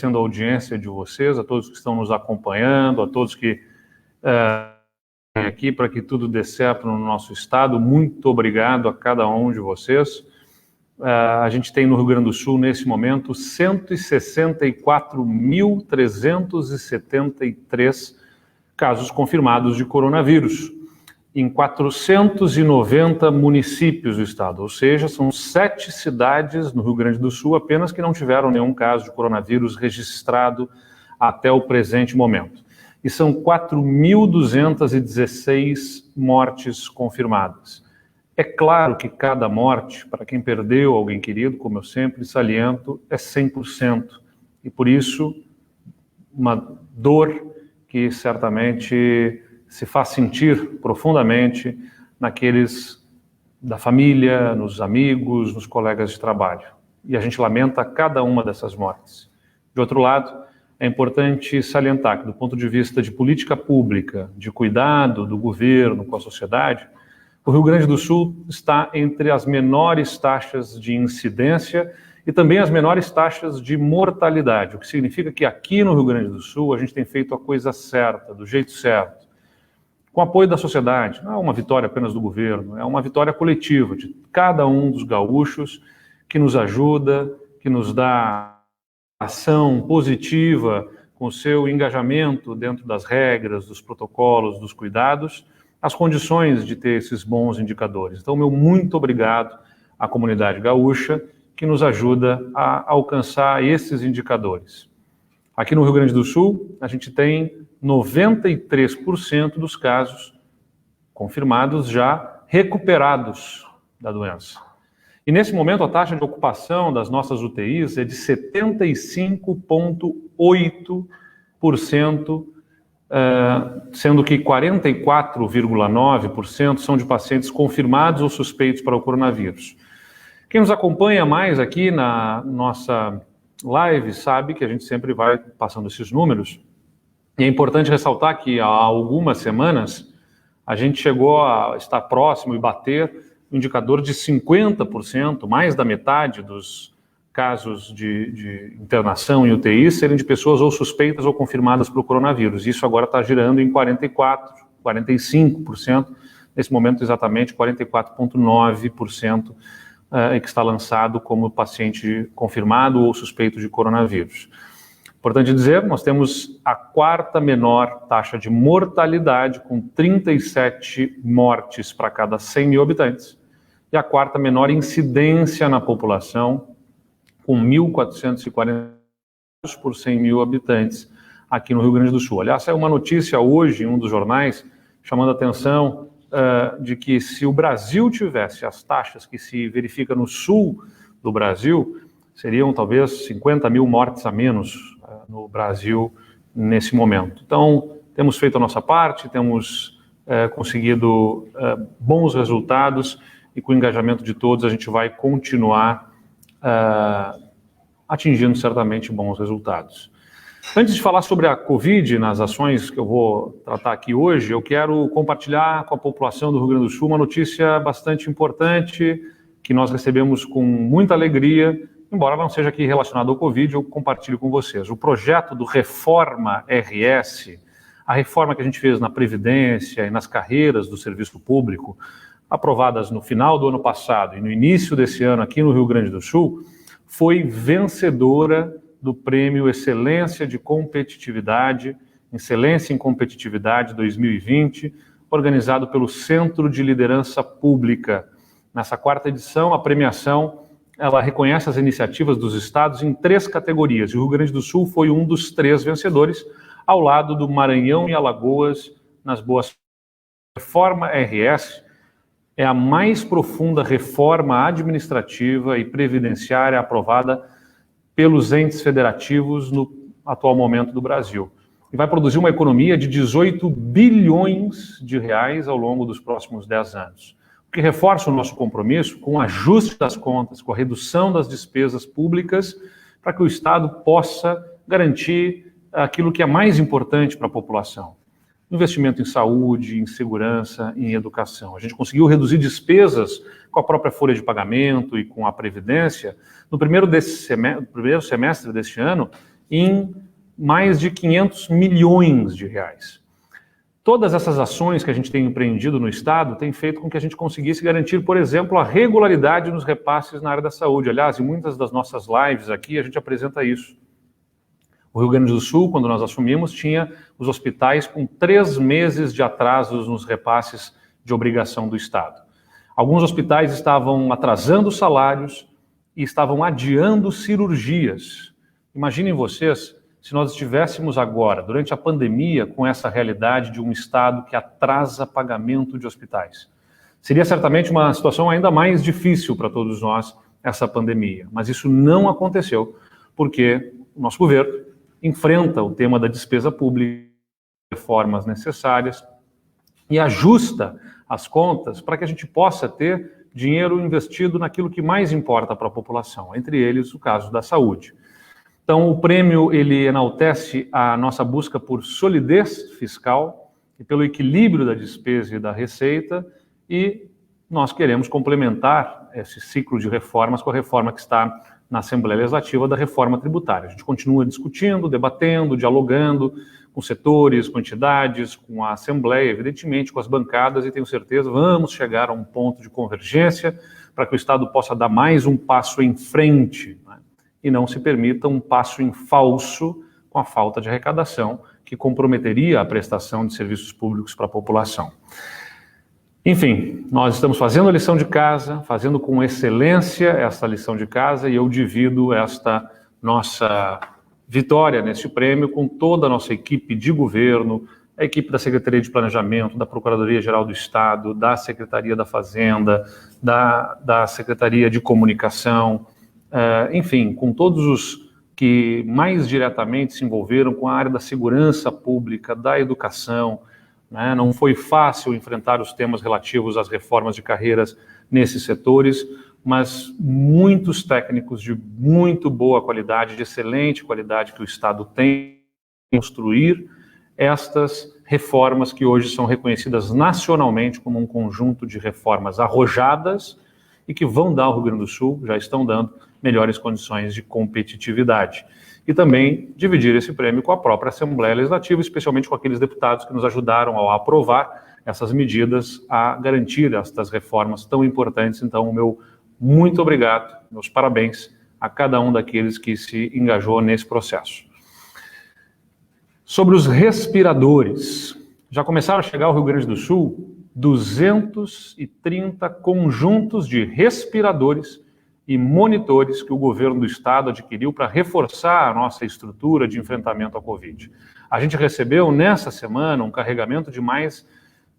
agradecendo a audiência de vocês, a todos que estão nos acompanhando, a todos que vêm aqui para que tudo dê certo no nosso estado. Muito obrigado a cada um de vocês. A gente tem no Rio Grande do Sul, nesse momento, 164.373 casos confirmados de coronavírus em 490 municípios do estado, ou seja, são 7 cidades no Rio Grande do Sul apenas que não tiveram nenhum caso de coronavírus registrado até o presente momento. E são 4.216 mortes confirmadas. É claro que cada morte, para quem perdeu alguém querido, como eu sempre saliento, é 100%. E por isso, uma dor que certamente se faz sentir profundamente naqueles da família, nos amigos, nos colegas de trabalho. E a gente lamenta cada uma dessas mortes. De outro lado, é importante salientar que, do ponto de vista de política pública, de cuidado do governo com a sociedade, o Rio Grande do Sul está entre as menores taxas de incidência e também as menores taxas de mortalidade, o que significa que aqui no Rio Grande do Sul a gente tem feito a coisa certa, do jeito certo, com apoio da sociedade. Não é uma vitória apenas do governo, é uma vitória coletiva de cada um dos gaúchos que nos ajuda, que nos dá ação positiva com o seu engajamento dentro das regras, dos protocolos, dos cuidados, as condições de ter esses bons indicadores. Então, meu muito obrigado à comunidade gaúcha que nos ajuda a alcançar esses indicadores. Aqui no Rio Grande do Sul, a gente tem 93% dos casos confirmados já recuperados da doença. E nesse momento a taxa de ocupação das nossas UTIs é de 75,8%, sendo que 44,9% são de pacientes confirmados ou suspeitos para o coronavírus. Quem nos acompanha mais aqui na nossa live sabe que a gente sempre vai passando esses números. E é importante ressaltar que há algumas semanas a gente chegou a estar próximo e bater um indicador de 50%, mais da metade dos casos de internação em UTI serem de pessoas ou suspeitas ou confirmadas para o coronavírus. Isso agora está girando em 44%, 45%, nesse momento exatamente 44,9% que está lançado como paciente confirmado ou suspeito de coronavírus. Importante dizer, nós temos a 4ª menor taxa de mortalidade, com 37 mortes para cada 100 mil habitantes, e a 4ª menor incidência na população, com 1.440 por 100 mil habitantes aqui no Rio Grande do Sul. Aliás, saiu uma notícia hoje em um dos jornais chamando a atenção de que se o Brasil tivesse as taxas que se verifica no sul do Brasil, seriam talvez 50 mil mortes a menos no Brasil nesse momento. Então, temos feito a nossa parte, temos conseguido bons resultados e com o engajamento de todos a gente vai continuar atingindo certamente bons resultados. Antes de falar sobre a Covid, nas ações que eu vou tratar aqui hoje, eu quero compartilhar com a população do Rio Grande do Sul uma notícia bastante importante que nós recebemos com muita alegria, embora não seja aqui relacionado ao Covid, eu compartilho com vocês. O projeto do Reforma RS, a reforma que a gente fez na Previdência e nas carreiras do serviço público, aprovadas no final do ano passado e no início desse ano aqui no Rio Grande do Sul, foi vencedora do Prêmio Excelência de Competitividade, Excelência em Competitividade 2020, organizado pelo Centro de Liderança Pública. Nessa 4ª edição, a premiação ela reconhece as iniciativas dos estados em 3 categorias. E o Rio Grande do Sul foi um dos 3 vencedores, ao lado do Maranhão e Alagoas, nas boas. A Reforma RS é a mais profunda reforma administrativa e previdenciária aprovada pelos entes federativos no atual momento do Brasil. E vai produzir uma economia de 18 bilhões de reais ao longo dos próximos 10 anos. O que reforça o nosso compromisso com o ajuste das contas, com a redução das despesas públicas, para que o Estado possa garantir aquilo que é mais importante para a população. Investimento em saúde, em segurança, em educação. A gente conseguiu reduzir despesas com a própria folha de pagamento e com a Previdência no primeiro semestre deste ano em mais de 500 milhões de reais. Todas essas ações que a gente tem empreendido no Estado têm feito com que a gente conseguisse garantir, por exemplo, a regularidade nos repasses na área da saúde. Aliás, em muitas das nossas lives aqui, a gente apresenta isso. O Rio Grande do Sul, quando nós assumimos, tinha os hospitais com 3 meses de atrasos nos repasses de obrigação do Estado. Alguns hospitais estavam atrasando salários e estavam adiando cirurgias. Imaginem vocês se nós estivéssemos agora, durante a pandemia, com essa realidade de um Estado que atrasa pagamento de hospitais. Seria certamente uma situação ainda mais difícil para todos nós, essa pandemia. Mas isso não aconteceu, porque o nosso governo enfrenta o tema da despesa pública, reformas necessárias, e ajusta as contas para que a gente possa ter dinheiro investido naquilo que mais importa para a população, entre eles o caso da saúde. Então, o prêmio, ele enaltece a nossa busca por solidez fiscal e pelo equilíbrio da despesa e da receita, e nós queremos complementar esse ciclo de reformas com a reforma que está na Assembleia Legislativa da reforma tributária. A gente continua discutindo, debatendo, dialogando com setores, com entidades, com a Assembleia, evidentemente, com as bancadas, e tenho certeza vamos chegar a um ponto de convergência para que o Estado possa dar mais um passo em frente, né? E não se permita um passo em falso com a falta de arrecadação que comprometeria a prestação de serviços públicos para a população. Enfim, nós estamos fazendo a lição de casa, fazendo com excelência essa lição de casa, e eu divido esta nossa vitória neste prêmio com toda a nossa equipe de governo, a equipe da Secretaria de Planejamento, da Procuradoria-Geral do Estado, da Secretaria da Fazenda, da Secretaria de Comunicação, enfim, com todos os que mais diretamente se envolveram com a área da segurança pública, da educação, né? Não foi fácil enfrentar os temas relativos às reformas de carreiras nesses setores, mas muitos técnicos de muito boa qualidade, de excelente qualidade que o Estado tem em construir estas reformas que hoje são reconhecidas nacionalmente como um conjunto de reformas arrojadas e que vão dar ao Rio Grande do Sul, já estão dando, melhores condições de competitividade. E também dividir esse prêmio com a própria Assembleia Legislativa, especialmente com aqueles deputados que nos ajudaram ao aprovar essas medidas a garantir estas reformas tão importantes. Então, o meu muito obrigado, meus parabéns a cada um daqueles que se engajou nesse processo. Sobre os respiradores, já começaram a chegar ao Rio Grande do Sul 230 conjuntos de respiradores e monitores que o governo do estado adquiriu para reforçar a nossa estrutura de enfrentamento à Covid. A gente recebeu nessa semana um carregamento de mais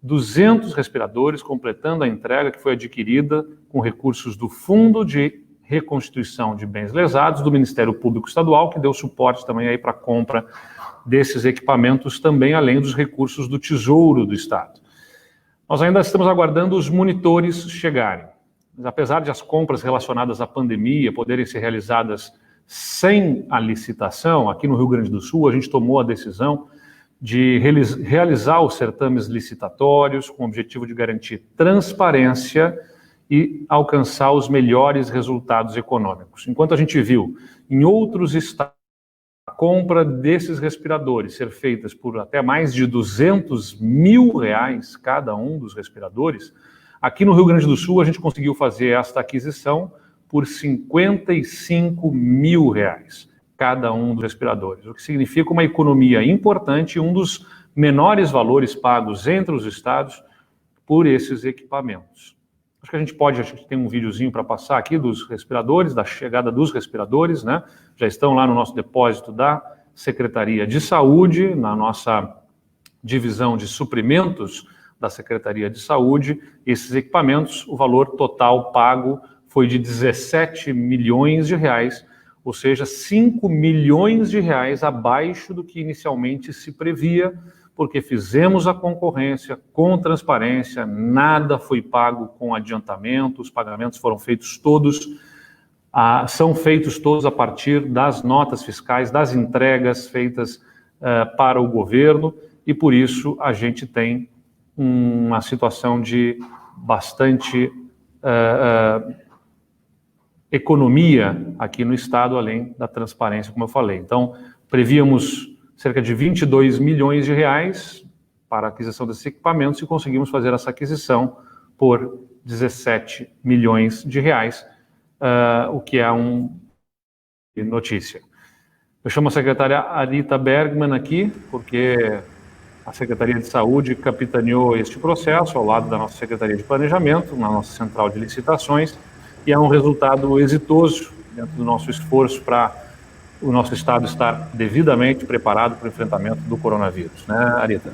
200 respiradores, completando a entrega que foi adquirida com recursos do Fundo de Reconstituição de Bens Lesados do Ministério Público Estadual, que deu suporte também aí para a compra desses equipamentos, também além dos recursos do Tesouro do Estado. Nós ainda estamos aguardando os monitores chegarem. Mas apesar de as compras relacionadas à pandemia poderem ser realizadas sem a licitação, aqui no Rio Grande do Sul a gente tomou a decisão de realizar os certames licitatórios com o objetivo de garantir transparência e alcançar os melhores resultados econômicos. Enquanto a gente viu em outros estados a compra desses respiradores ser feitas por até mais de R$200 mil cada um dos respiradores, aqui no Rio Grande do Sul a gente conseguiu fazer esta aquisição por R$55 mil cada um dos respiradores, o que significa uma economia importante e um dos menores valores pagos entre os estados por esses equipamentos. Acho que a gente tem um videozinho para passar aqui dos respiradores, da chegada dos respiradores, né? Já estão lá no nosso depósito da Secretaria de Saúde, na nossa divisão de suprimentos da Secretaria de Saúde. Esses equipamentos, o valor total pago foi de R$17 milhões, ou seja, R$5 milhões abaixo do que inicialmente se previa, porque fizemos a concorrência com transparência, nada foi pago com adiantamento, os pagamentos foram feitos todos, são feitos todos a partir das notas fiscais, das entregas feitas para o governo, e por isso a gente tem uma situação de bastante economia aqui no estado, além da transparência, como eu falei. Então, prevíamos cerca de 22 milhões de reais para a aquisição desses equipamentos e conseguimos fazer essa aquisição por 17 milhões de reais, o que é uma notícia. Eu chamo a secretária Arita Bergman aqui, porque a Secretaria de Saúde capitaneou este processo ao lado da nossa Secretaria de Planejamento, na nossa central de licitações, e é um resultado exitoso dentro do nosso esforço para o nosso Estado estar devidamente preparado para o enfrentamento do coronavírus, né, Arita?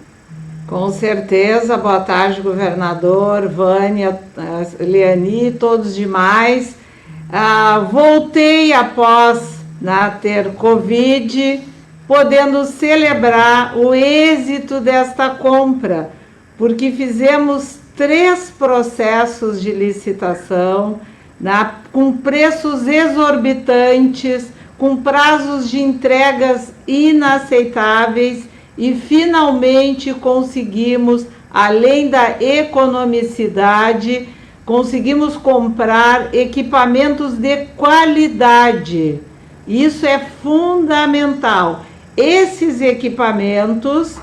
Com certeza. Boa tarde, governador, Vânia, Leani e todos demais. Voltei após ter Covid, podendo celebrar o êxito desta compra, porque fizemos 3 processos de licitação, com preços exorbitantes, com prazos de entregas inaceitáveis, e finalmente conseguimos, além da economicidade, conseguimos comprar equipamentos de qualidade. Isso é fundamental. Esses equipamentos,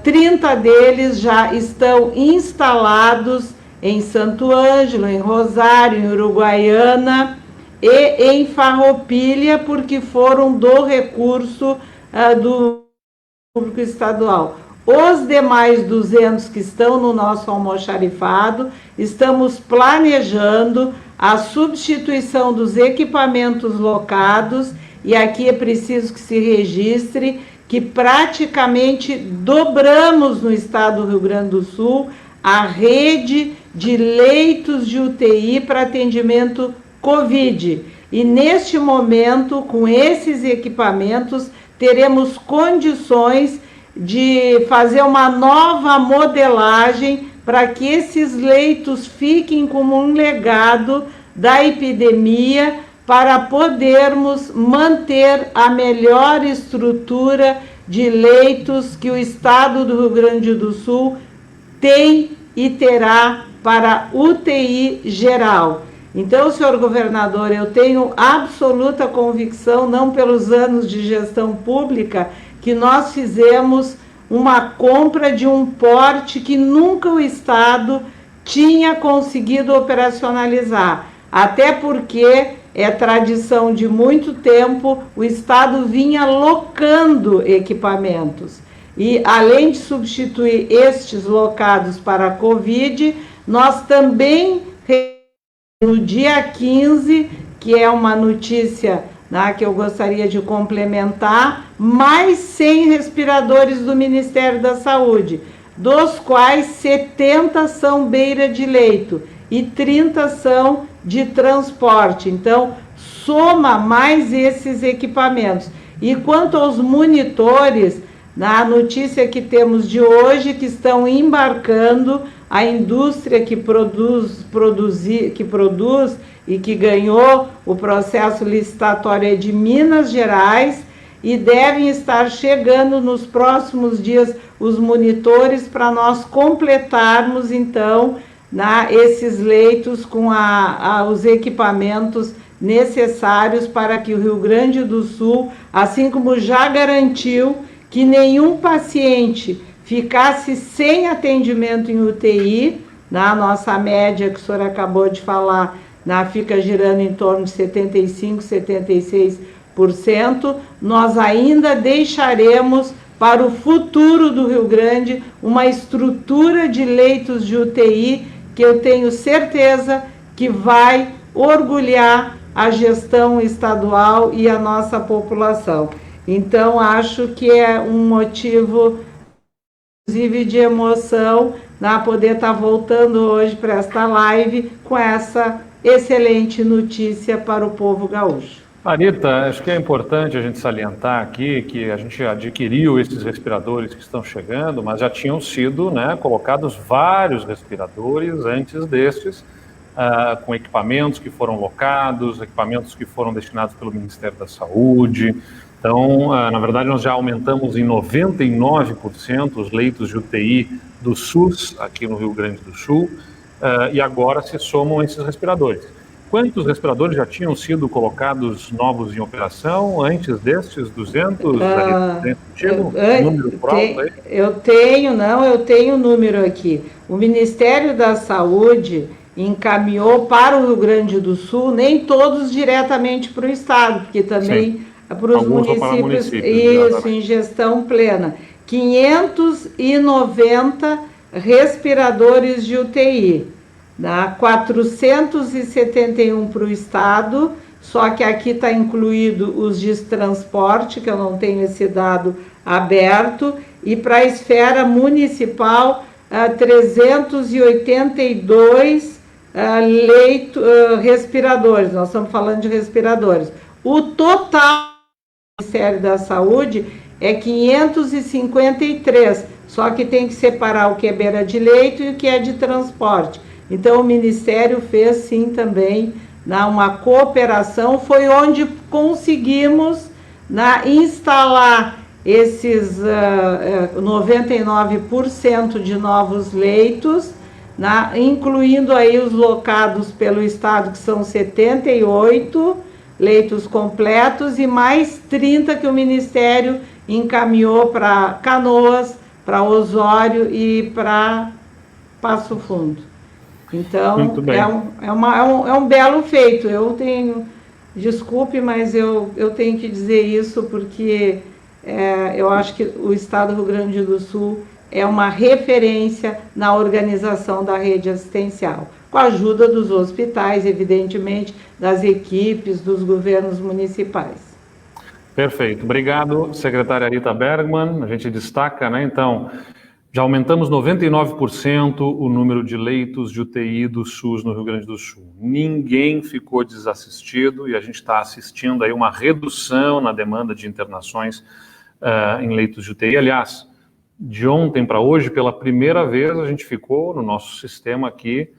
30 deles já estão instalados em Santo Ângelo, em Rosário, em Uruguaiana e em Farroupilha, porque foram do recurso do público estadual. Os demais 200 que estão no nosso almoxarifado, estamos planejando a substituição dos equipamentos locados, e aqui é preciso que se registre que praticamente dobramos no estado do Rio Grande do Sul a rede de leitos de UTI para atendimento COVID. E neste momento, com esses equipamentos, teremos condições de fazer uma nova modelagem para que esses leitos fiquem como um legado da epidemia, para podermos manter a melhor estrutura de leitos que o estado do Rio Grande do Sul tem e terá para UTI geral. Então, senhor governador, eu tenho absoluta convicção, não pelos anos de gestão pública, que nós fizemos uma compra de um porte que nunca o Estado tinha conseguido operacionalizar. Até porque é tradição de muito tempo, o Estado vinha locando equipamentos. E, além de substituir estes locados para a Covid, nós também, no dia 15, que é uma notícia que eu gostaria de complementar, mais 100 respiradores do Ministério da Saúde, dos quais 70 são beira de leito e 30 são de transporte. Então, soma mais esses equipamentos. E quanto aos monitores, na notícia que temos de hoje, que estão embarcando, a indústria que produz e que ganhou o processo licitatório é de Minas Gerais, e devem estar chegando nos próximos dias os monitores para nós completarmos, então, esses leitos com os equipamentos necessários para que o Rio Grande do Sul, assim como já garantiu que nenhum paciente ficasse sem atendimento em UTI, na nossa média que o senhor acabou de falar, fica girando em torno de 75%, 76%, nós ainda deixaremos para o futuro do Rio Grande uma estrutura de leitos de UTI que eu tenho certeza que vai orgulhar a gestão estadual e a nossa população. Então, acho que é um motivo, inclusive, de emoção, poder estar voltando hoje para esta live com essa excelente notícia para o povo gaúcho. Arita, acho que é importante a gente salientar aqui que a gente adquiriu esses respiradores que estão chegando, mas já tinham sido colocados vários respiradores antes destes, com equipamentos que foram locados, equipamentos que foram destinados pelo Ministério da Saúde. Então, na verdade, nós já aumentamos em 99% os leitos de UTI do SUS, aqui no Rio Grande do Sul, e agora se somam esses respiradores. quantos respiradores já tinham sido colocados novos em operação antes destes 200? Número por alto aí? Eu tenho o número aqui. O Ministério da Saúde encaminhou para o Rio Grande do Sul, nem todos diretamente para o Estado, porque também para os municípios, isso, em gestão plena. 590 respiradores de UTI, né? 471 para o Estado, só que aqui está incluído os de transporte, que eu não tenho esse dado aberto, e para a esfera municipal, 382 respiradores, nós estamos falando de respiradores. O total do Ministério da Saúde é 553, só que tem que separar o que é beira de leito e o que é de transporte. Então, o Ministério fez, sim, também uma cooperação, foi onde conseguimos instalar esses 99% de novos leitos, incluindo aí os locados pelo Estado, que são 78 leitos completos, e mais 30 que o Ministério encaminhou para Canoas, para Osório e para Passo Fundo. Então, é um belo feito. Desculpe, mas eu tenho que dizer isso porque eu acho que o Estado do Rio Grande do Sul é uma referência na organização da rede assistencial, com a ajuda dos hospitais, evidentemente, das equipes, dos governos municipais. Perfeito. Obrigado, secretária Rita Bergman. A gente destaca, então, já aumentamos 99% o número de leitos de UTI do SUS no Rio Grande do Sul. Ninguém ficou desassistido e a gente está assistindo aí uma redução na demanda de internações em leitos de UTI. Aliás, de ontem para hoje, pela primeira vez, a gente ficou no nosso sistema aqui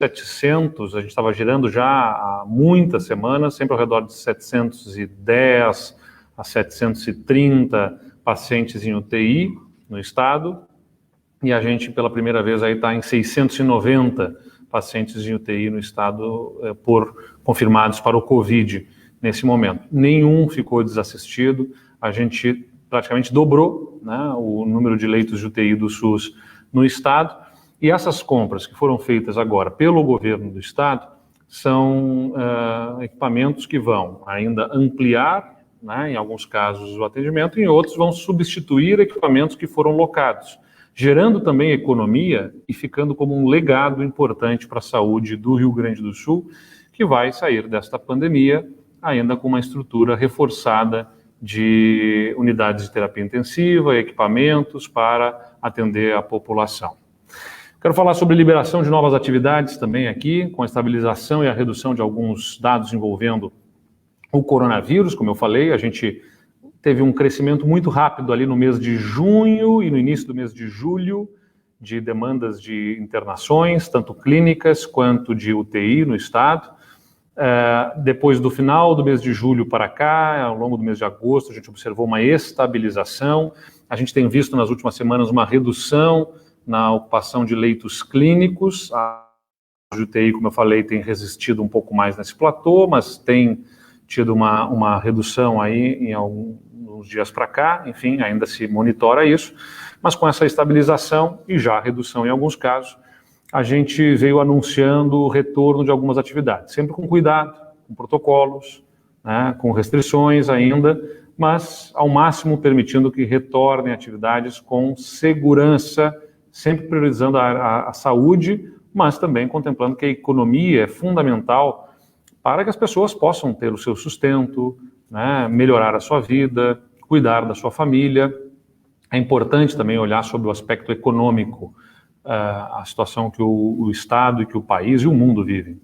700, a gente estava girando já há muitas semanas, sempre ao redor de 710 a 730 pacientes em UTI no estado, e a gente pela primeira vez aí está em 690 pacientes em UTI no estado confirmados para o Covid nesse momento. Nenhum ficou desassistido, a gente praticamente dobrou, o número de leitos de UTI do SUS no estado. E essas compras que foram feitas agora pelo governo do estado são equipamentos que vão ainda ampliar, em alguns casos, o atendimento, e em outros vão substituir equipamentos que foram locados, gerando também economia e ficando como um legado importante para a saúde do Rio Grande do Sul, que vai sair desta pandemia ainda com uma estrutura reforçada de unidades de terapia intensiva, equipamentos para atender a população. Quero falar sobre liberação de novas atividades também aqui, com a estabilização e a redução de alguns dados envolvendo o coronavírus. Como eu falei, a gente teve um crescimento muito rápido ali no mês de junho e no início do mês de julho de demandas de internações, tanto clínicas quanto de UTI no estado. Depois do final do mês de julho para cá, ao longo do mês de agosto, a gente observou uma estabilização. A gente tem visto nas últimas semanas uma redução na ocupação de leitos clínicos. A UTI, como eu falei, tem resistido um pouco mais nesse platô, mas tem tido uma redução aí em alguns dias para cá. Enfim, ainda se monitora isso, mas com essa estabilização e já redução em alguns casos, a gente veio anunciando o retorno de algumas atividades, sempre com cuidado, com protocolos, com restrições ainda, mas ao máximo permitindo que retornem atividades com segurança, sempre priorizando a saúde, mas também contemplando que a economia é fundamental para que as pessoas possam ter o seu sustento, melhorar a sua vida, cuidar da sua família. É importante também olhar sobre o aspecto econômico, a situação que o Estado e que o país e o mundo vivem.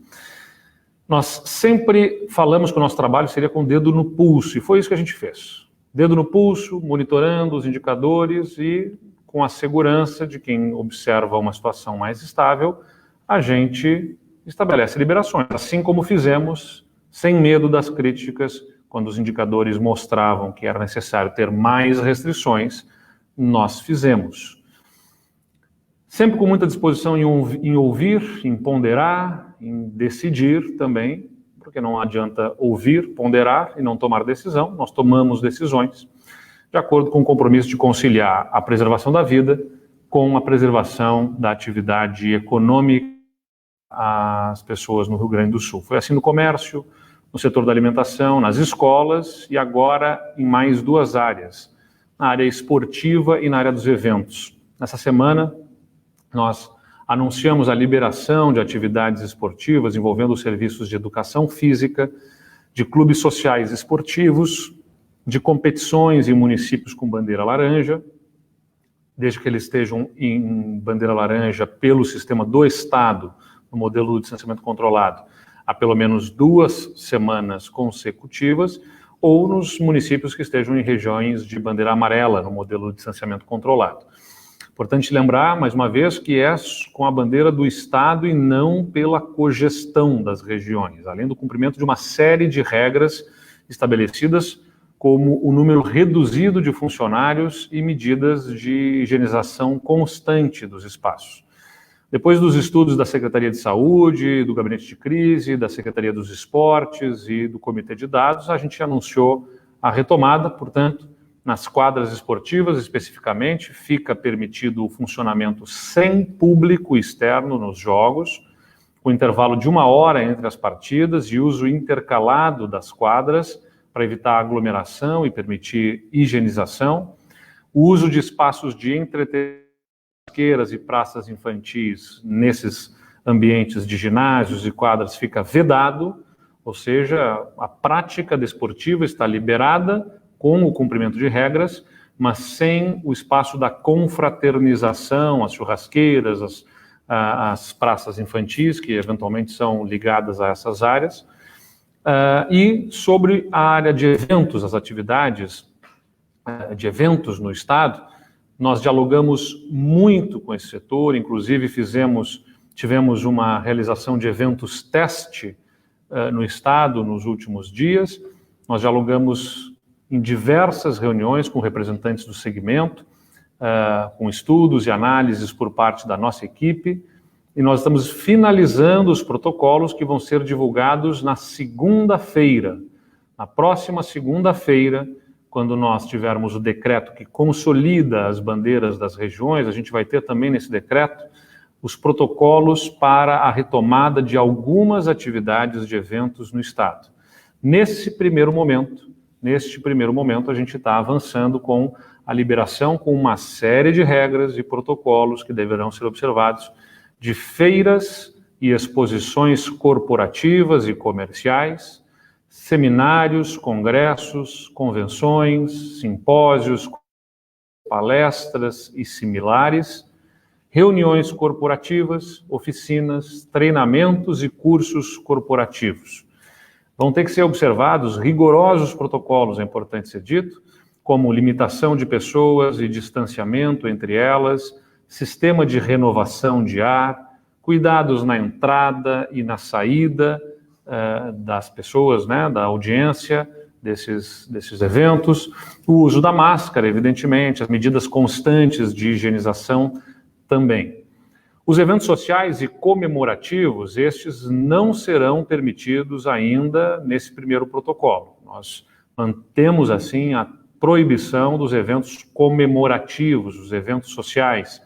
Nós sempre falamos que o nosso trabalho seria com o dedo no pulso, e foi isso que a gente fez. Dedo no pulso, monitorando os indicadores e com a segurança de quem observa uma situação mais estável, a gente estabelece liberações, assim como fizemos, sem medo das críticas, quando os indicadores mostravam que era necessário ter mais restrições, nós fizemos. Sempre com muita disposição em ouvir, em ponderar, em decidir também, porque não adianta ouvir, ponderar e não tomar decisão. Nós tomamos decisões de acordo com o compromisso de conciliar a preservação da vida com a preservação da atividade econômica às pessoas no Rio Grande do Sul. Foi assim no comércio, no setor da alimentação, nas escolas e agora em mais 2 áreas, na área esportiva e na área dos eventos. Nessa semana, nós anunciamos a liberação de atividades esportivas envolvendo os serviços de educação física, de clubes sociais esportivos, de competições em municípios com bandeira laranja, desde que eles estejam em bandeira laranja pelo sistema do Estado, no modelo do distanciamento controlado, há pelo menos 2 semanas consecutivas, ou nos municípios que estejam em regiões de bandeira amarela, no modelo de distanciamento controlado. Importante lembrar, mais uma vez, que é com a bandeira do Estado e não pela cogestão das regiões, além do cumprimento de uma série de regras estabelecidas, como o número reduzido de funcionários e medidas de higienização constante dos espaços. Depois dos estudos da Secretaria de Saúde, do Gabinete de Crise, da Secretaria dos Esportes e do Comitê de Dados, a gente anunciou a retomada, portanto, nas quadras esportivas, especificamente, fica permitido o funcionamento sem público externo nos jogos, com intervalo de 1 hora entre as partidas e uso intercalado das quadras para evitar aglomeração e permitir higienização, o uso de espaços de entretenimento e praças infantis nesses ambientes de ginásios e quadras fica vedado, ou seja, a prática desportiva está liberada com o cumprimento de regras, mas sem o espaço da confraternização, as churrasqueiras, as praças infantis, que eventualmente são ligadas a essas áreas. E sobre a área de eventos, as atividades de eventos no Estado, nós dialogamos muito com esse setor, inclusive tivemos uma realização de eventos teste no Estado nos últimos dias. Nós dialogamos em diversas reuniões com representantes do segmento, com estudos e análises por parte da nossa equipe, e nós estamos finalizando os protocolos que vão ser divulgados na segunda-feira. Na próxima segunda-feira, quando nós tivermos o decreto que consolida as bandeiras das regiões, a gente vai ter também nesse decreto os protocolos para a retomada de algumas atividades de eventos no Estado. Neste primeiro momento, a gente está avançando com a liberação com uma série de regras e protocolos que deverão ser observados de feiras e exposições corporativas e comerciais, seminários, congressos, convenções, simpósios, palestras e similares, reuniões corporativas, oficinas, treinamentos e cursos corporativos. Vão ter que ser observados rigorosos protocolos, é importante ser dito, como limitação de pessoas e distanciamento entre elas, sistema de renovação de ar, cuidados na entrada e na saída das pessoas, né, da audiência desses eventos, o uso da máscara, evidentemente, as medidas constantes de higienização também. Os eventos sociais e comemorativos, estes não serão permitidos ainda nesse primeiro protocolo. Nós mantemos, assim, a proibição dos eventos comemorativos, os eventos sociais.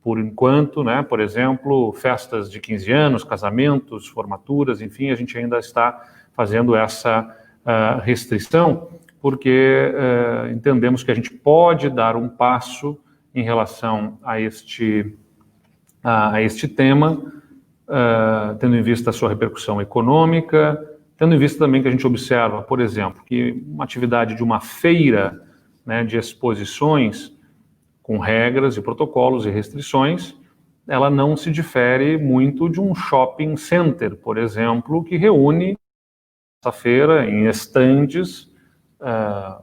Por enquanto, né, por exemplo, festas de 15 anos, casamentos, formaturas, enfim, a gente ainda está fazendo essa restrição, porque entendemos que a gente pode dar um passo em relação a este tema, tendo em vista a sua repercussão econômica, tendo em vista também que a gente observa, por exemplo, que uma atividade de uma feira, né, de exposições com regras e protocolos e restrições, ela não se difere muito de um shopping center, por exemplo, que reúne essa feira em estandes,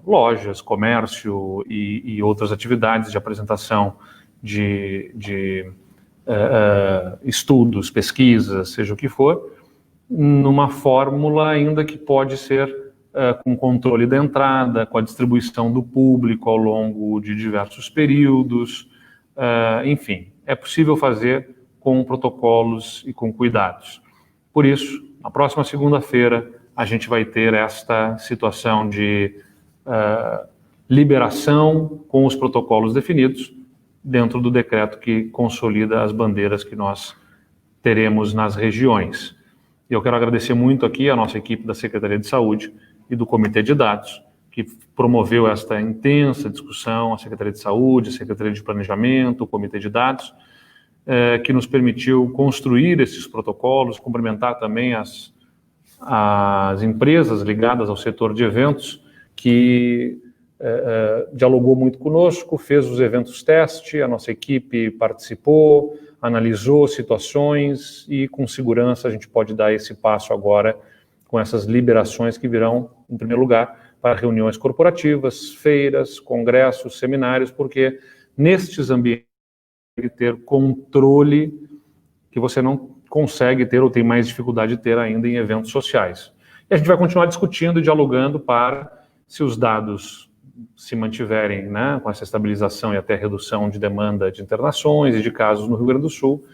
lojas, comércio e outras atividades de apresentação de estudos, pesquisas, seja o que for, numa fórmula ainda que pode ser com controle da entrada, com a distribuição do público ao longo de diversos períodos, enfim, é possível fazer com protocolos e com cuidados. Por isso, na próxima segunda-feira, a gente vai ter esta situação de liberação com os protocolos definidos dentro do decreto que consolida as bandeiras que nós teremos nas regiões. E eu quero agradecer muito aqui a nossa equipe da Secretaria de Saúde e do Comitê de Dados, que promoveu esta intensa discussão, a Secretaria de Saúde, a Secretaria de Planejamento, o Comitê de Dados, que nos permitiu construir esses protocolos, cumprimentar também as empresas ligadas ao setor de eventos, que dialogou muito conosco, fez os eventos teste, a nossa equipe participou, analisou situações e com segurança a gente pode dar esse passo agora com essas liberações que virão, em primeiro lugar, para reuniões corporativas, feiras, congressos, seminários, porque nestes ambientes tem que ter controle que você não consegue ter ou tem mais dificuldade de ter ainda em eventos sociais. E a gente vai continuar discutindo e dialogando para, se os dados se mantiverem, né, com essa estabilização e até redução de demanda de internações e de casos no Rio Grande do Sul,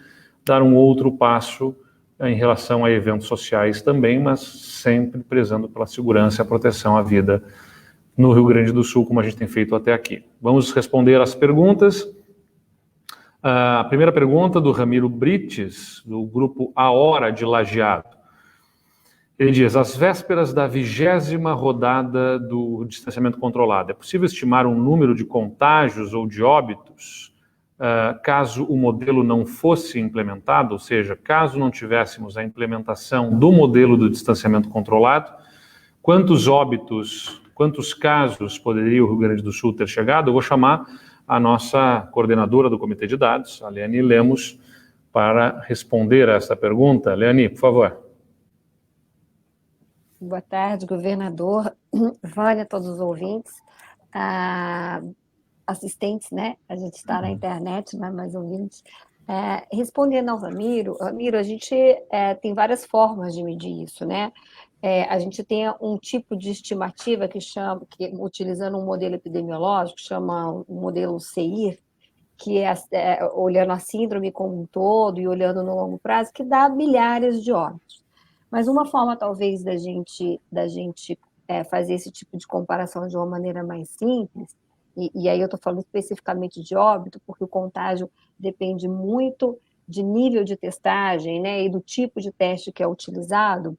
dar um outro passo em relação a eventos sociais também, mas sempre prezando pela segurança e a proteção à vida no Rio Grande do Sul, como a gente tem feito até aqui. Vamos responder às perguntas. A primeira pergunta do Ramiro Brites, do grupo A Hora de Lajeado. Ele diz, às vésperas da 20ª rodada do distanciamento controlado, é possível estimar um número de contágios ou de óbitos caso o modelo não fosse implementado? Ou seja, caso não tivéssemos a implementação do modelo do distanciamento controlado, quantos óbitos, quantos casos poderia o Rio Grande do Sul ter chegado? Eu vou chamar a nossa coordenadora do Comitê de Dados, a Leane Lemos, para responder a essa pergunta. Leane, por favor. Boa tarde, governador, Vânia, todos os ouvintes, assistentes, né? A gente está na internet, não é mais ouvintes. Respondendo ao Ramiro, a gente tem várias formas de medir isso, né? A gente tem um tipo de estimativa que utilizando um modelo epidemiológico, chama o modelo CEIR, que olhando a síndrome como um todo e olhando no longo prazo, que dá milhares de óbitos. Mas uma forma, talvez, da gente fazer esse tipo de comparação de uma maneira mais simples, e aí eu estou falando especificamente de óbito, porque o contágio depende muito de nível de testagem, né, e do tipo de teste que é utilizado.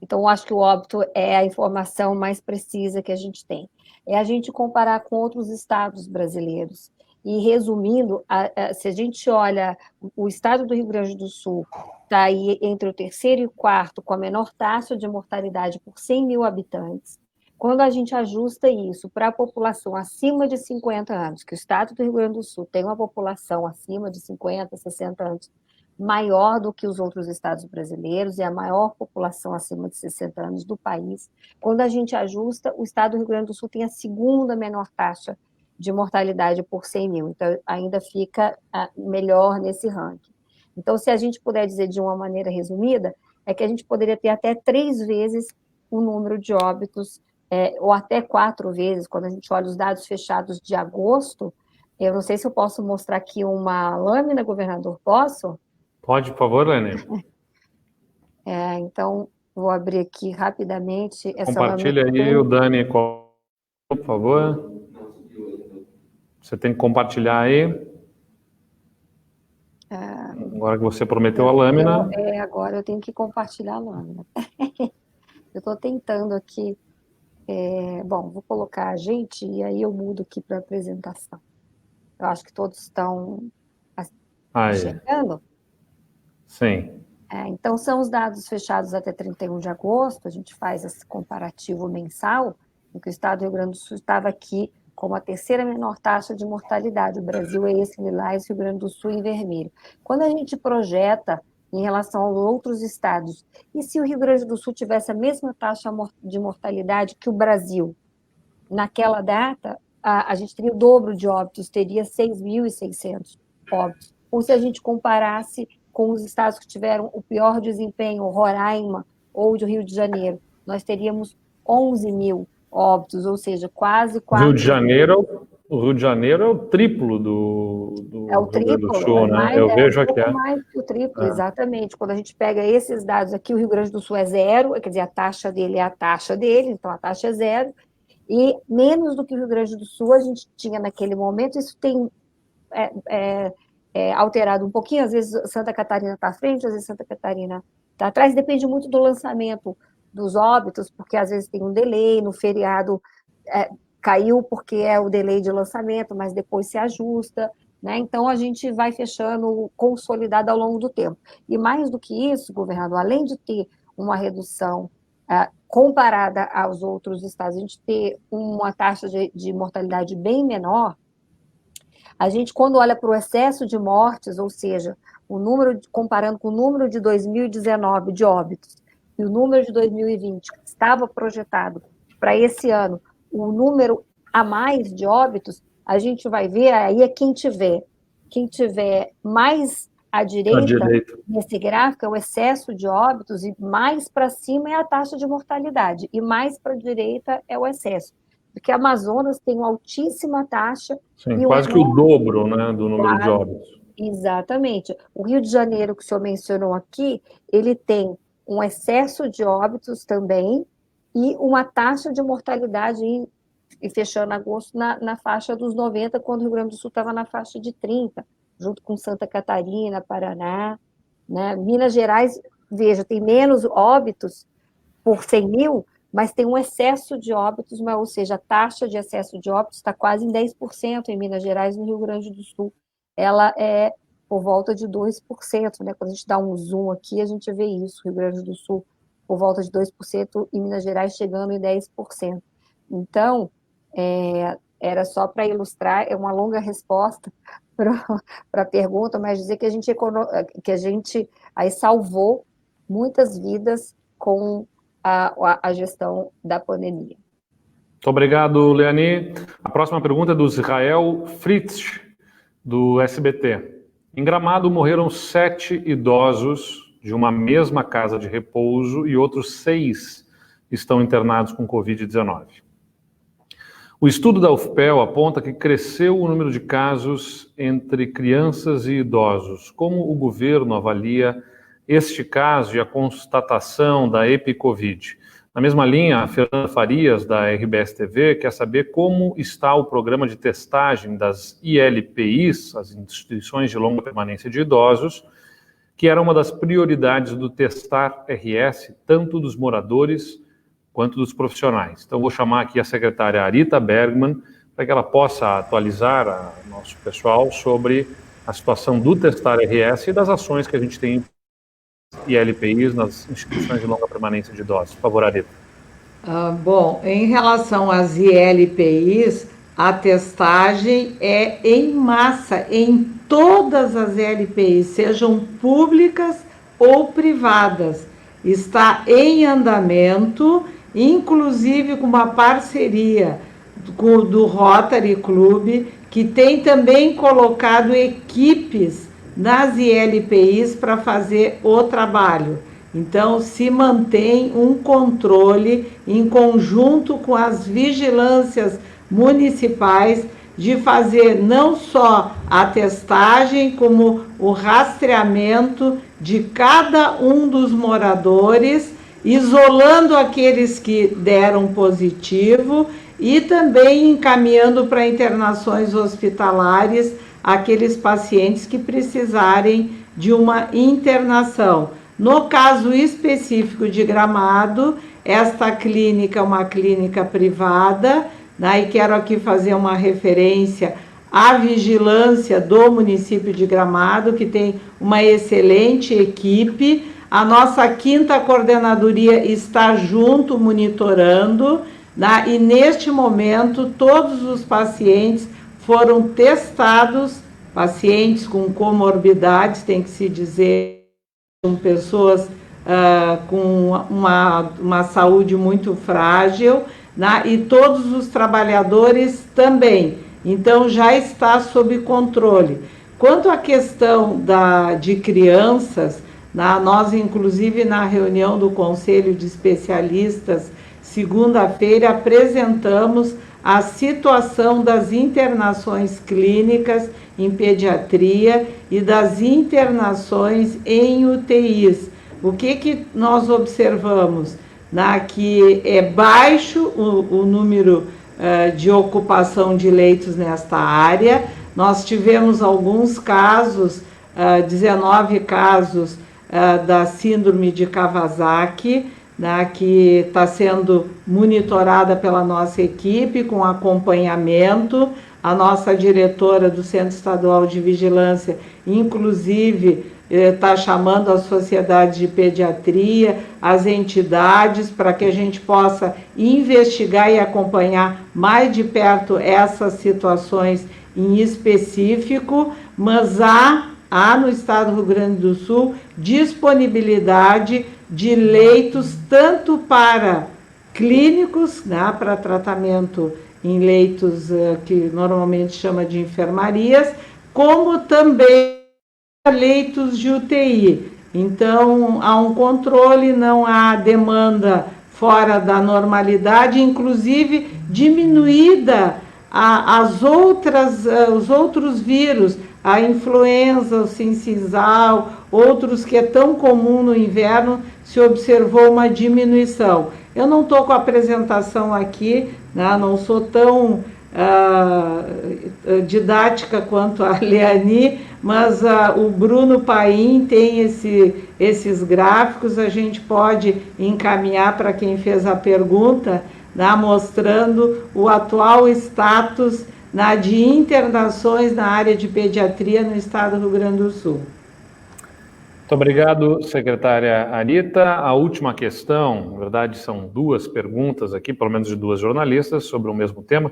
Então, eu acho que o óbito é a informação mais precisa que a gente tem. É a gente comparar com outros estados brasileiros. E, resumindo, se a gente olha, o estado do Rio Grande do Sul está aí entre o terceiro e o quarto com a menor taxa de mortalidade por 100 mil habitantes. Quando a gente ajusta isso para a população acima de 50 anos, que o estado do Rio Grande do Sul tem uma população acima de 50, 60 anos, maior do que os outros estados brasileiros e a maior população acima de 60 anos do país. Quando a gente ajusta, o estado do Rio Grande do Sul tem a segunda menor taxa de mortalidade por 100 mil, então ainda fica melhor nesse ranking. Então, se a gente puder dizer de uma maneira resumida, é que a gente poderia ter até 3 vezes o número de óbitos, ou até 4 vezes, quando a gente olha os dados fechados de agosto. Eu não sei se eu posso mostrar aqui uma lâmina, governador, posso? Pode, por favor, Lene. Então, vou abrir aqui rapidamente essa Compartilha lâmina. aí, o Dani, por favor. Você tem que compartilhar aí. Agora que você prometeu a lâmina. Agora eu tenho que compartilhar a lâmina. Eu estou tentando aqui. Bom, vou colocar a gente e aí eu mudo aqui para a apresentação. Eu acho que todos estão chegando. Sim. Então, são os dados fechados até 31 de agosto, a gente faz esse comparativo mensal, em que o estado do Rio Grande do Sul estava aqui como a terceira menor taxa de mortalidade. O Brasil é esse em lilás e o Rio Grande do Sul em vermelho. Quando a gente projeta em relação aos outros estados, e se o Rio Grande do Sul tivesse a mesma taxa de mortalidade que o Brasil, naquela data, a gente teria o dobro de óbitos, teria 6.600 óbitos. Ou se a gente comparasse com os estados que tiveram o pior desempenho, Roraima ou do Rio de Janeiro, nós teríamos 11 mil óbitos, ou seja, quase 4... Rio de Janeiro O Rio de Janeiro é o triplo do É o Rio Grande do triplo, Sul, né? Eu vejo um aqui. pouco mais do triplo, exatamente. Quando a gente pega esses dados aqui, o Rio Grande do Sul é zero, quer dizer, a taxa dele é a taxa dele, então a taxa é zero, e menos do que o Rio Grande do Sul a gente tinha naquele momento. Isso tem alterado um pouquinho, às vezes Santa Catarina está à frente, às vezes Santa Catarina está atrás, depende muito do lançamento dos óbitos, porque às vezes tem um delay, no feriado caiu porque é o delay de lançamento, mas depois se ajusta, né? Então a gente vai fechando consolidado ao longo do tempo. E mais do que isso, governador, além de ter uma redução comparada aos outros estados, a gente ter uma taxa de mortalidade bem menor, a gente, quando olha para o excesso de mortes, ou seja, o número, comparando com o número de 2019 de óbitos e o número de 2020, que estava projetado para esse ano, o número a mais de óbitos, a gente vai ver, aí é quem tiver mais à direita nesse gráfico é o excesso de óbitos, e mais para cima é a taxa de mortalidade, e mais para a direita é o excesso. Porque a Amazonas tem uma altíssima taxa. Sim, quase que o dobro, né, do número de óbitos. Exatamente. O Rio de Janeiro, que o senhor mencionou aqui, ele tem um excesso de óbitos também e uma taxa de mortalidade, e fechando agosto, na faixa dos 90, quando o Rio Grande do Sul estava na faixa de 30, junto com Santa Catarina, Paraná, né? Minas Gerais, veja, tem menos óbitos por 100 mil, mas tem um excesso de óbitos, ou seja, a taxa de excesso de óbitos está quase em 10% em Minas Gerais. No Rio Grande do Sul ela é por volta de 2%, né? Quando a gente dá um zoom aqui, a gente vê isso, Rio Grande do Sul por volta de 2% e Minas Gerais chegando em 10%. Então, era só para ilustrar, é uma longa resposta para a pergunta, mas dizer que a gente aí salvou muitas vidas com a gestão da pandemia. Muito obrigado, Leani. A próxima pergunta é do Israel Fritz, do SBT. Em Gramado morreram 7 idosos de uma mesma casa de repouso e outros 6 estão internados com Covid-19. O estudo da UFPEL aponta que cresceu o número de casos entre crianças e idosos. Como o governo avalia este caso e a constatação da EpiCovid? Na mesma linha, a Fernanda Farias, da RBS TV, quer saber como está o programa de testagem das ILPIs, as instituições de longa permanência de idosos, que era uma das prioridades do Testar RS, tanto dos moradores quanto dos profissionais. Então, vou chamar aqui a secretária Arita Bergman, para que ela possa atualizar o nosso pessoal sobre a situação do Testar RS e das ações que a gente tem ILPIs nas instituições de longa permanência de idosos. Por favor, Arita. Bom, em relação às ILPIs, a testagem é em massa em todas as ILPIs, sejam públicas ou privadas. Está em andamento, inclusive com uma parceria do Rotary Club, que tem também colocado equipes nas ILPIs para fazer o trabalho. Então, se mantém um controle em conjunto com as vigilâncias municipais de fazer não só a testagem, como o rastreamento de cada um dos moradores, isolando aqueles que deram positivo e também encaminhando para internações hospitalares aqueles pacientes que precisarem de uma internação. No caso específico de Gramado, esta clínica é uma clínica privada, né, e quero aqui fazer uma referência à vigilância do município de Gramado, que tem uma excelente equipe. A nossa 5ª coordenadoria está junto, monitorando, né, e neste momento todos os pacientes foram testados, pacientes com comorbidades, tem que se dizer, com pessoas com uma saúde muito frágil, né? E todos os trabalhadores também. Então, já está sob controle. Quanto à questão de crianças, nós, inclusive, na reunião do Conselho de Especialistas, segunda-feira, apresentamos a situação das internações clínicas em pediatria e das internações em UTIs. O que nós observamos? Que é baixo o número de ocupação de leitos nesta área. Nós tivemos alguns casos, 19 casos da síndrome de Kawasaki, que está sendo monitorada pela nossa equipe com acompanhamento. A nossa diretora do Centro Estadual de Vigilância, inclusive, está chamando a sociedade de pediatria, as entidades, para que a gente possa investigar e acompanhar mais de perto essas situações em específico, mas há no estado do Rio Grande do Sul disponibilidade de leitos tanto para clínicos, para tratamento em leitos que normalmente chama de enfermarias, como também leitos de UTI. Então, há um controle, não há demanda fora da normalidade, inclusive diminuída os outros vírus, a influenza, o sincizal, outros que é tão comum no inverno, se observou uma diminuição. Eu não estou com a apresentação aqui, não sou tão didática quanto a Leani, mas o Bruno Paim tem esses gráficos, a gente pode encaminhar para quem fez a pergunta, mostrando o atual status de internações na área de pediatria no estado do Rio Grande do Sul. Muito obrigado, secretária Anita. A última questão, na verdade, são duas perguntas aqui, pelo menos de duas jornalistas, sobre o mesmo tema.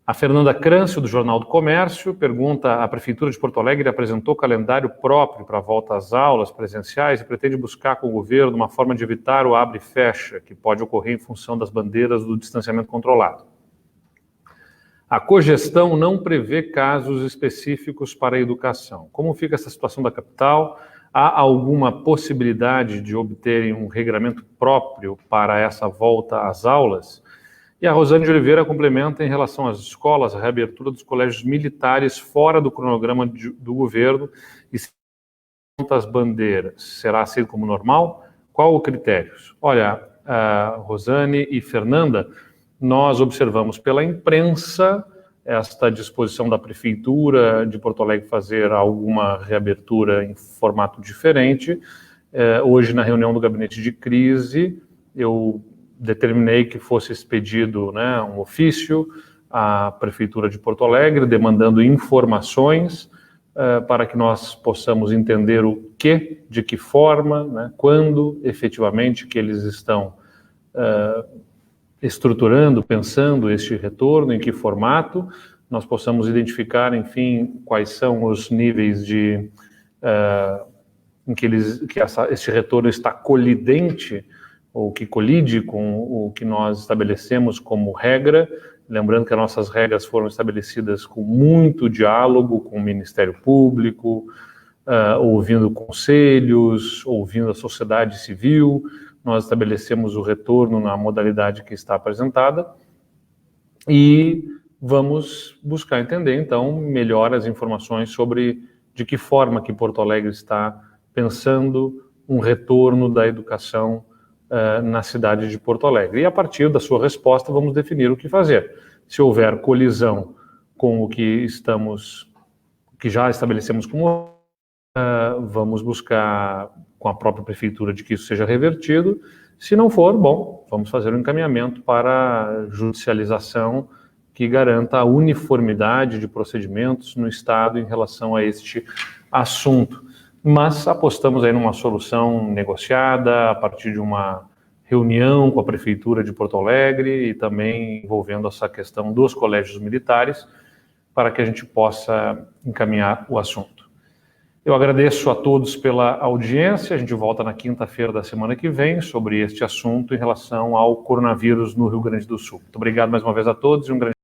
A Fernanda Crâncio, do Jornal do Comércio, pergunta: a Prefeitura de Porto Alegre apresentou calendário próprio para a volta às aulas presenciais e pretende buscar com o governo uma forma de evitar o abre e fecha, que pode ocorrer em função das bandeiras do distanciamento controlado. A cogestão não prevê casos específicos para a educação. Como fica essa situação da capital? Há alguma possibilidade de obterem um regramento próprio para essa volta às aulas? E a Rosane de Oliveira complementa em relação às escolas, a reabertura dos colégios militares fora do cronograma do governo e as bandeiras. Será assim como normal? Qual o critério? Olha, Rosane e Fernanda, nós observamos pela imprensa esta disposição da Prefeitura de Porto Alegre fazer alguma reabertura em formato diferente. Hoje, na reunião do gabinete de crise, eu determinei que fosse expedido um ofício à Prefeitura de Porto Alegre, demandando informações para que nós possamos entender o que, de que forma, quando efetivamente que eles estão estruturando, pensando este retorno, em que formato, nós possamos identificar, enfim, quais são os níveis em que este retorno está colidente, ou que colide com o que nós estabelecemos como regra, lembrando que as nossas regras foram estabelecidas com muito diálogo com o Ministério Público, ouvindo conselhos, ouvindo a sociedade civil. Nós estabelecemos o retorno na modalidade que está apresentada e vamos buscar entender, então, melhor as informações sobre de que forma que Porto Alegre está pensando um retorno da educação na cidade de Porto Alegre. E a partir da sua resposta, vamos definir o que fazer. Se houver colisão com o que já estabelecemos como vamos buscar com a própria prefeitura de que isso seja revertido. Se não for, bom, vamos fazer um encaminhamento para judicialização que garanta a uniformidade de procedimentos no Estado em relação a este assunto. Mas apostamos aí numa solução negociada a partir de uma reunião com a Prefeitura de Porto Alegre e também envolvendo essa questão dos colégios militares para que a gente possa encaminhar o assunto. Eu agradeço a todos pela audiência. A gente volta na quinta-feira da semana que vem sobre este assunto em relação ao coronavírus no Rio Grande do Sul. Muito obrigado mais uma vez a todos e um grande